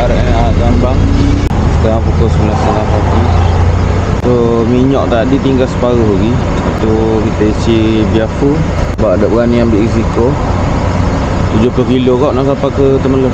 RNA Gambang. Sekarang pukul 9.30 pagi. So minyak tadi tinggal separuh lagi. Lepas kita isi biafu. Sebab ada berani ambil risiko 70 kilo kau nak sampai ke Temerloh.